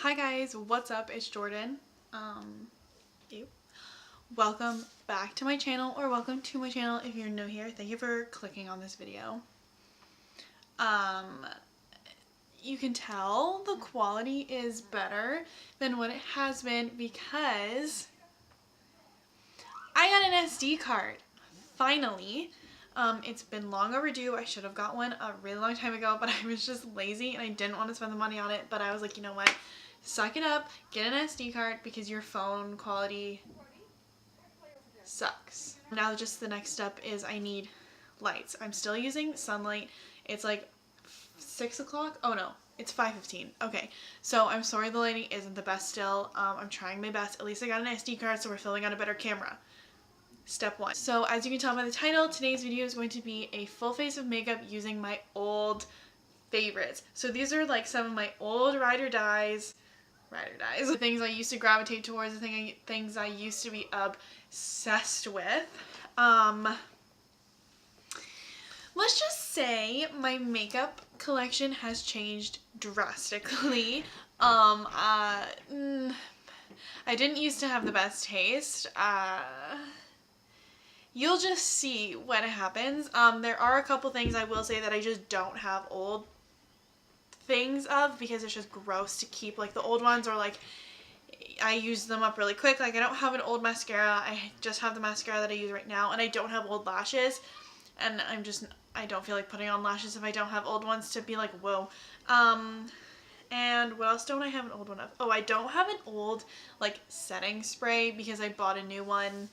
Hi guys, what's up? It's Jordan. Ew. Welcome back to my channel, or welcome to my channel if you're new here. Thank you for clicking on this video. You can tell the quality is better than what it has been because I got an SD card. Finally. It's been long overdue. I should have got one a really long time ago, but I was just lazy and I didn't want to spend the money on it. But I was like, you know what? Suck it up, get an SD card because your phone quality sucks. Now just the next step is I need lights. I'm still using sunlight. It's like 6 o'clock. Oh no, it's 5:15. Okay, so I'm sorry the lighting isn't the best still. I'm trying my best. At least I got an SD card, so we're filming on a better camera. Step one. So as you can tell by the title, today's video is going to be a full face of makeup using my old favorites. So these are like some of my old ride or dies, the things I used to gravitate towards, the things I used to be obsessed with. Let's just say my makeup collection has changed drastically. I didn't used to have the best taste. You'll just see what happens. There are a couple things I will say that I just don't have old things of because it's just gross to keep like the old ones, or like I use them up really quick. Like I don't have an old mascara. I just have the mascara that I use right now, and I don't have old lashes, and I don't feel like putting on lashes if I don't have old ones to be like, whoa. And what else don't I have an old one of? Oh, I don't have an old like setting spray because I bought a new one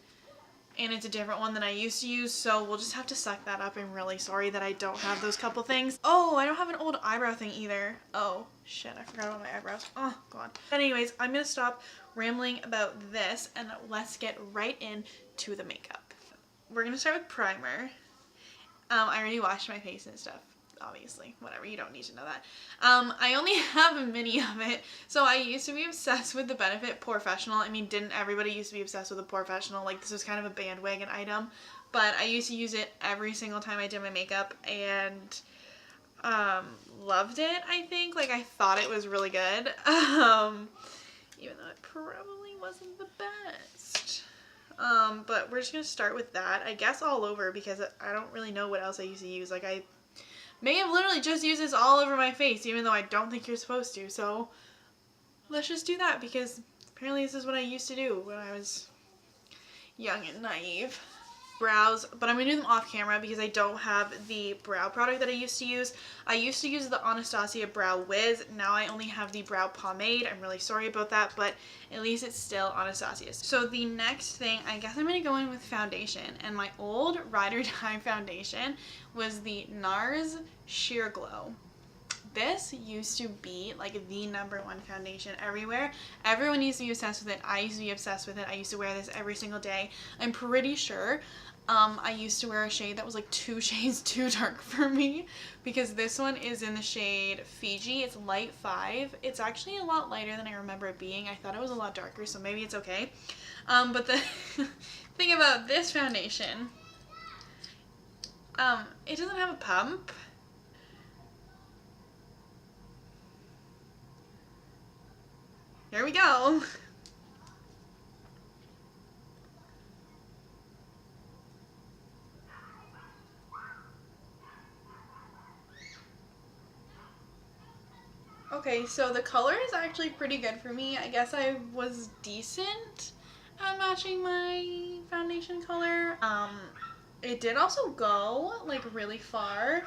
and it's a different one than I used to use, so we'll just have to suck that up. I'm really sorry that I don't have those couple things. Oh, I don't have an old eyebrow thing either. Oh shit, I forgot about my eyebrows. Oh god. But anyways, I'm gonna stop rambling about this and let's get right into the makeup. We're gonna start with primer. I already washed my face and stuff. Obviously, whatever, you don't need to know that. I only have a mini of it. So I used to be obsessed with the Benefit Porefessional. I mean, didn't everybody used to be obsessed with the Porefessional? Like, this was kind of a bandwagon item. But I used to use it every single time I did my makeup and loved it, I think. Like, I thought it was really good. Even though it probably wasn't the best. But we're just gonna start with that, I guess, all over, because I don't really know what else I used to use. Like, I may have literally just used this all over my face, even though I don't think you're supposed to. So let's just do that, because apparently this is what I used to do when I was young and naive. Brows, but I'm gonna do them off camera because I don't have the brow product that I used to use. I used to use the Anastasia Brow Wiz. Now I only have the brow pomade. I'm really sorry about that, but at least it's still Anastasia's. So the next thing, I guess I'm gonna go in with foundation, and my old Ride or Die foundation was the Nars Sheer Glow. This used to be like the #1 foundation everywhere. Everyone used to be obsessed with it. I used to be obsessed with it. I used to wear this every single day. I'm pretty sure I used to wear a shade that was like 2 shades too dark for me, because this one is in the shade Fiji. It's light 5. It's actually a lot lighter than I remember it being. I thought it was a lot darker, so maybe it's okay. But the thing about this foundation, it doesn't have a pump. Here we go. Okay, so the color is actually pretty good for me. I guess I was decent at matching my foundation color. It did also go like really far.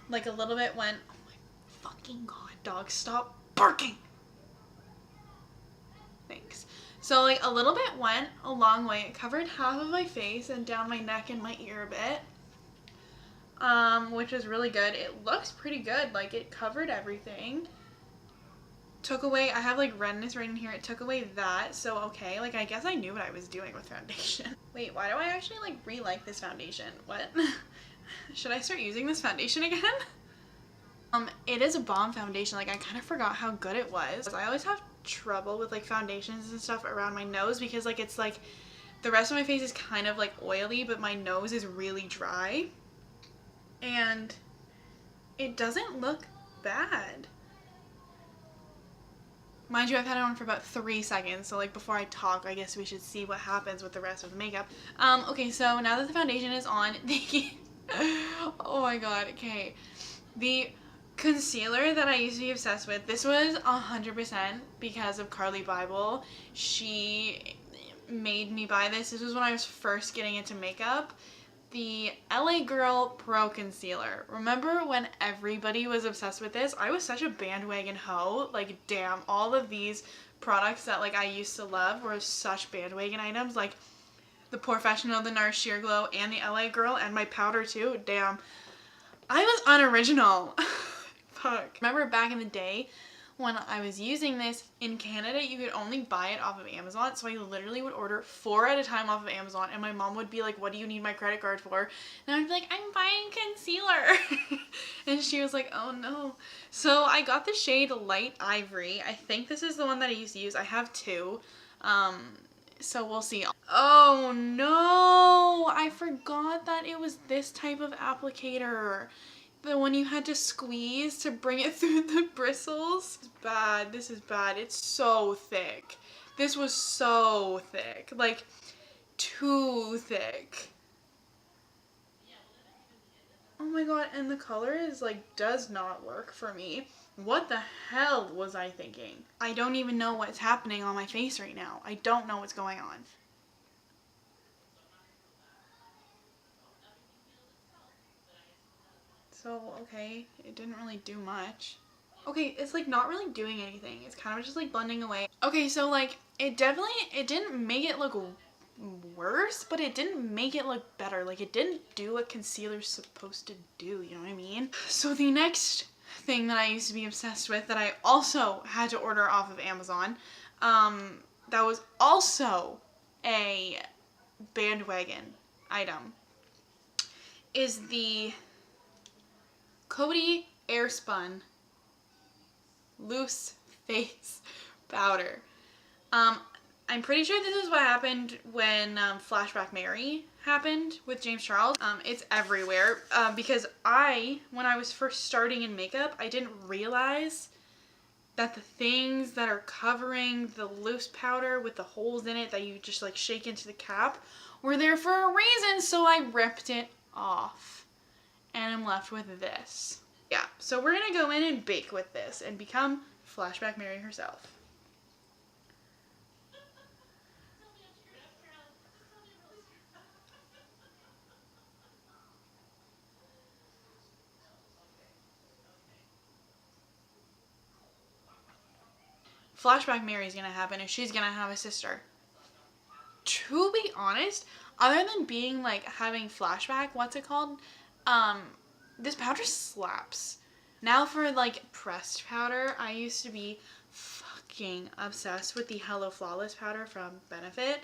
Like a little bit went, oh my fucking god, dog, stop barking. Thanks. So like a little bit went a long way. It covered half of my face and down my neck and my ear a bit. Which is really good. It looks pretty good. Like it covered everything. Took away, I have like redness right in here. It took away that. So okay, like I guess I knew what I was doing with foundation. Wait, why do I actually like re-like this foundation? What? Should I start using this foundation again? It is a bomb foundation. Like I kind of forgot how good it was. I always have trouble with like foundations and stuff around my nose because like it's like the rest of my face is kind of like oily, but my nose is really dry and it doesn't look bad. Mind you, I've had it on for about 3 seconds, so like before I talk, I guess we should see what happens with the rest of the makeup. Okay, so now that the foundation is on, oh my god, okay. The concealer that I used to be obsessed with, this was 100% because of Carly Bible. She made me buy this. This was when I was first getting into makeup. The LA Girl Pro Concealer. Remember when everybody was obsessed with this? I was such a bandwagon hoe. Like, damn, all of these products that like I used to love were such bandwagon items. Like the Porefessional, the Nars Sheer Glow, and the LA Girl, and my powder too. Damn. I was unoriginal. Fuck. Remember back in the day when I was using this in Canada, you could only buy it off of Amazon. So I literally would order 4 at a time off of Amazon, and my mom would be like, what do you need my credit card for? And I'd be like, I'm buying concealer. And she was like, oh no. So I got the shade Light Ivory. I think this is the one that I used to use. I have 2. So we'll see. Oh no, I forgot that it was this type of applicator. The one you had to squeeze to bring it through the bristles. This is bad. This is bad. It's so thick. This was so thick. Like, too thick. Oh my god, and the color is like, does not work for me. What the hell was I thinking? I don't even know what's happening on my face right now. I don't know what's going on. So, okay, it didn't really do much. Okay, it's like not really doing anything. It's kind of just like blending away. Okay, so like it didn't make it look worse, but it didn't make it look better. Like it didn't do what concealer's supposed to do, you know what I mean? So the next thing that I used to be obsessed with that I also had to order off of Amazon, that was also a bandwagon item, is the Coty Airspun Loose Face Powder. I'm pretty sure this is what happened when Flashback Mary happened with James Charles. It's everywhere because when I was first starting in makeup, I didn't realize that the things that are covering the loose powder with the holes in it that you just like shake into the cap were there for a reason, so I ripped it off. And I'm left with this. Yeah, so we're gonna go in and bake with this and become Flashback Mary herself. Flashback Mary's gonna happen if she's gonna have a sister. To be honest, other than being like having flashback, what's it called? This powder slaps. Now for like pressed powder, I used to be fucking obsessed with the Hello Flawless powder from Benefit.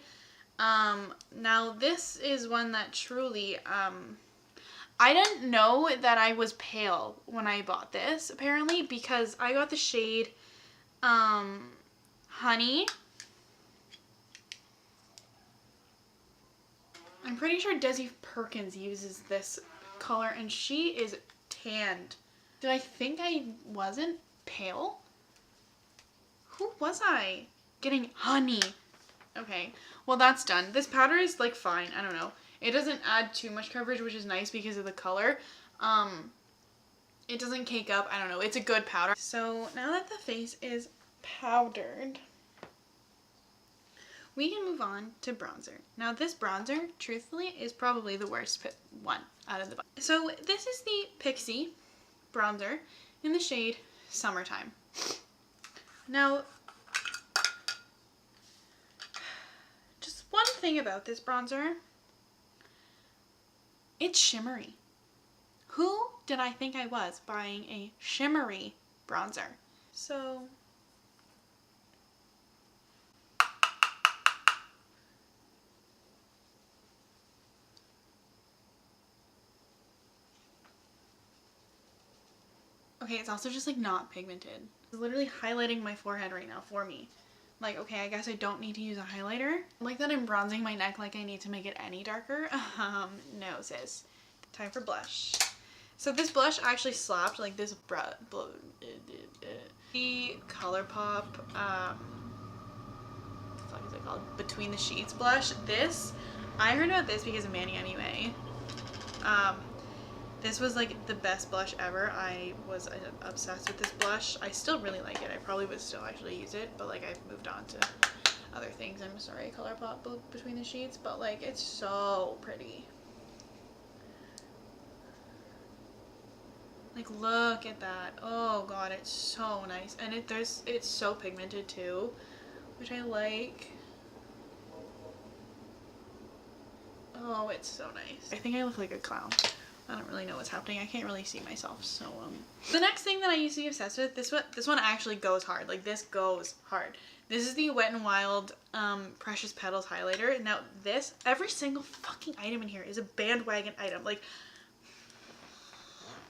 Now this is one that truly, I didn't know that I was pale when I bought this, apparently, because I got the shade, Honey. I'm pretty sure Desi Perkins uses this color, and she is tanned. Did I think I wasn't pale? Who was I? Getting Honey. Okay, well that's done. This powder is like fine, I don't know. It doesn't add too much coverage, which is nice because of the color. It doesn't cake up, I don't know. It's a good powder. So now that the face is powdered, we can move on to bronzer. Now this bronzer, truthfully, is probably the worst one out of the bunch. So this is the Pixi bronzer in the shade Summertime. Now, just one thing about this bronzer, it's shimmery. Who did I think I was buying a shimmery bronzer? So okay, it's also just like not pigmented. It's literally highlighting my forehead right now for me. Like, okay, I guess I don't need to use a highlighter. I like that I'm bronzing my neck like I need to make it any darker. No, sis. Time for blush. So this blush actually slapped, like this the Colourpop, what the fuck is it called? Between the Sheets blush. This, I heard about this because of Manny MUA. This was like the best blush ever. I was obsessed with this blush. I still really like it. I probably would still actually use it, but like I've moved on to other things. I'm sorry, Colourpop Between the Sheets, but like it's so pretty. Like look at that. Oh god, it's so nice. And it's so pigmented too, which I like. Oh, it's so nice. I think I look like a clown. I don't really know what's happening. I can't really see myself. So the next thing that I used to be obsessed with, this one actually goes hard. Like this goes hard. This is the Wet n Wild Precious Petals highlighter. Now this, every single fucking item in here is a bandwagon item. Like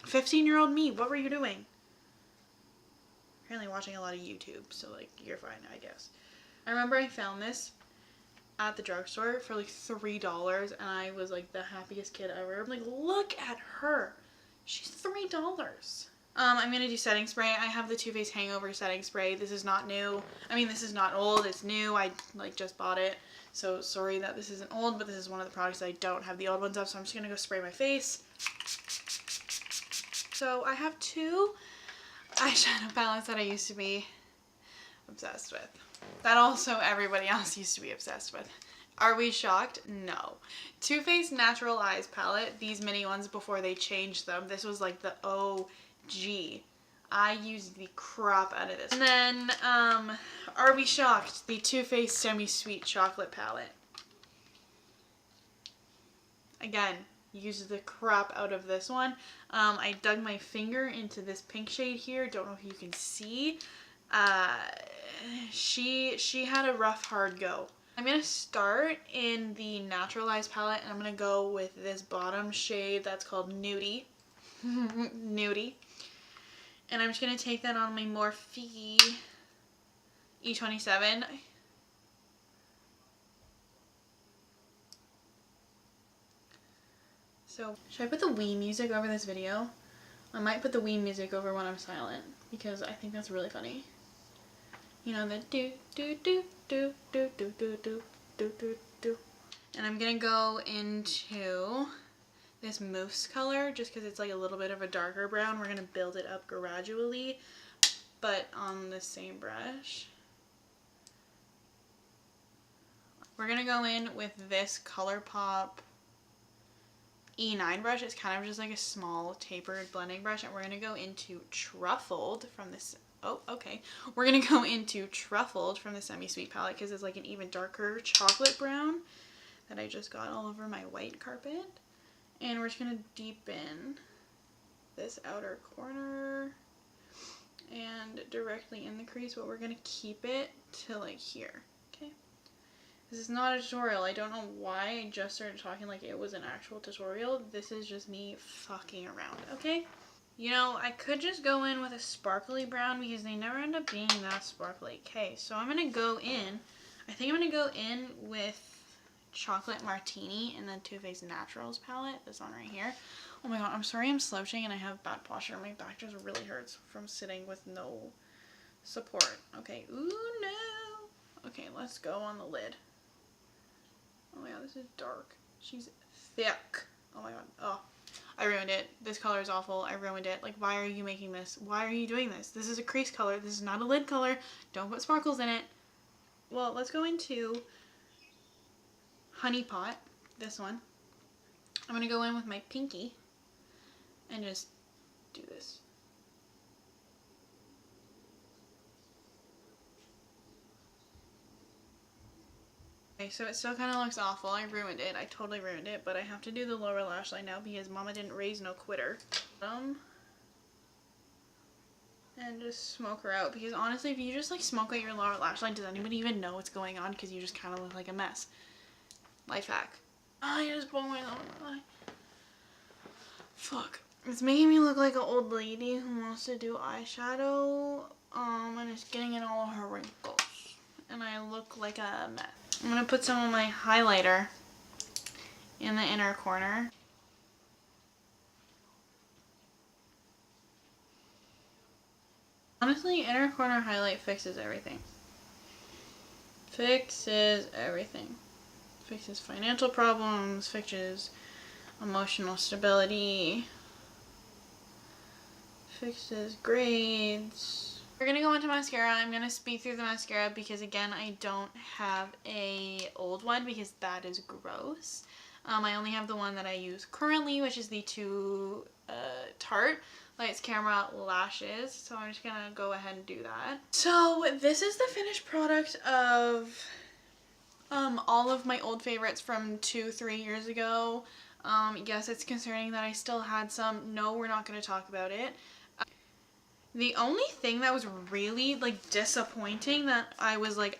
15-year-old me, what were you doing? Apparently watching a lot of YouTube, so like you're fine, I guess. I remember I found this at the drugstore for like $3 and I was like the happiest kid ever. I'm like, look at her. She's $3. I'm gonna do setting spray. I have the Too Faced Hangover setting spray. This is not new. I mean, this is not old, it's new. I like just bought it. So sorry that this isn't old, but this is one of the products that I don't have the old ones of, so I'm just gonna go spray my face. So I have two eyeshadow palettes that I used to be obsessed with. That also everybody else used to be obsessed with. Are we shocked? No. Too Faced Natural Eyes palette, these mini ones before they changed them. This was like the OG. I used the crap out of this. And then, are we shocked? The Too Faced Semi-Sweet Chocolate palette. Again, used the crap out of this one. I dug my finger into this pink shade here. Don't know if you can see. She had a rough, hard go. I'm going to start in the Naturalized palette and I'm going to go with this bottom shade that's called Nudie. Nudie. And I'm just going to take that on my Morphe E27. So, should I put the Wii music over this video? I might put the Wii music over when I'm silent because I think that's really funny. You know, the do do do do do do do do do do do. And I'm gonna go into this mousse color just because it's like a little bit of a darker brown. We're gonna build it up gradually, but on the same brush. We're gonna go in with this Colourpop E9 brush. It's kind of just like a small tapered blending brush, and we're gonna go into Truffled from this. Oh, okay. We're gonna go into Truffled from the Semi-Sweet palette because it's like an even darker chocolate brown that I just got all over my white carpet. And we're just gonna deepen this outer corner and directly in the crease, but we're gonna keep it to like here. Okay. This is not a tutorial. I don't know why I just started talking like it was an actual tutorial. This is just me fucking around, okay? You know, I could just go in with a sparkly brown because they never end up being that sparkly. Okay, so I'm going to go in. I think I'm going to go in with Chocolate Martini in the Too Faced Naturals palette. This one right here. Oh my god, I'm sorry I'm slouching and I have bad posture. My back just really hurts from sitting with no support. Okay, ooh no. Okay, let's go on the lid. Oh my god, this is dark. She's thick. Oh my god. Oh, I ruined it. This color is awful. I ruined it. Like, why are you making this? Why are you doing this? This is a crease color. This is not a lid color. Don't put sparkles in it. Well, let's go into Honey Pot. This one. I'm going to go in with my pinky and just do this. Okay, so it still kind of looks awful. I ruined it. I totally ruined it, but I have to do the lower lash line now because mama didn't raise no quitter. And just smoke her out because honestly, if you just like smoke out your lower lash line, does anybody even know what's going on? Because you just kind of look like a mess. Life hack. I just pulled my lower eye. Fuck. It's making me look like an old lady who wants to do eyeshadow, and it's getting in all of her wrinkles. And I look like a mess. I'm going to put some of my highlighter in the inner corner. Honestly, inner corner highlight fixes everything. Fixes everything. Fixes financial problems, fixes emotional stability, fixes grades. We're gonna go into mascara. I'm gonna speed through the mascara because again, I don't have a old one because that is gross. I only have the one that I use currently, which is the two Tarte Lights Camera Lashes. So I'm just gonna go ahead and do that. So this is the finished product of all of my old favorites from 2-3 years ago. Yes, it's concerning that I still had some. No, we're not going to talk about it. The only thing that was really like disappointing that I was like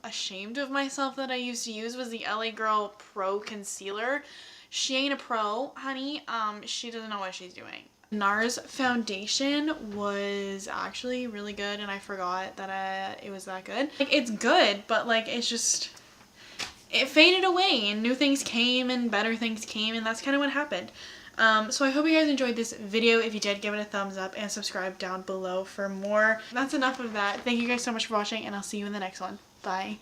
ashamed of myself that I used to use was the LA Girl Pro Concealer. She ain't a pro, honey. She doesn't know what she's doing. Nars foundation was actually really good, and I forgot that it was that good. Like, it's good, but like it's just, it faded away and new things came and better things came, and that's kind of what happened. So I hope you guys enjoyed this video. If you did, give it a thumbs up and subscribe down below for more. That's enough of that. Thank you guys so much for watching, and I'll see you in the next one. Bye.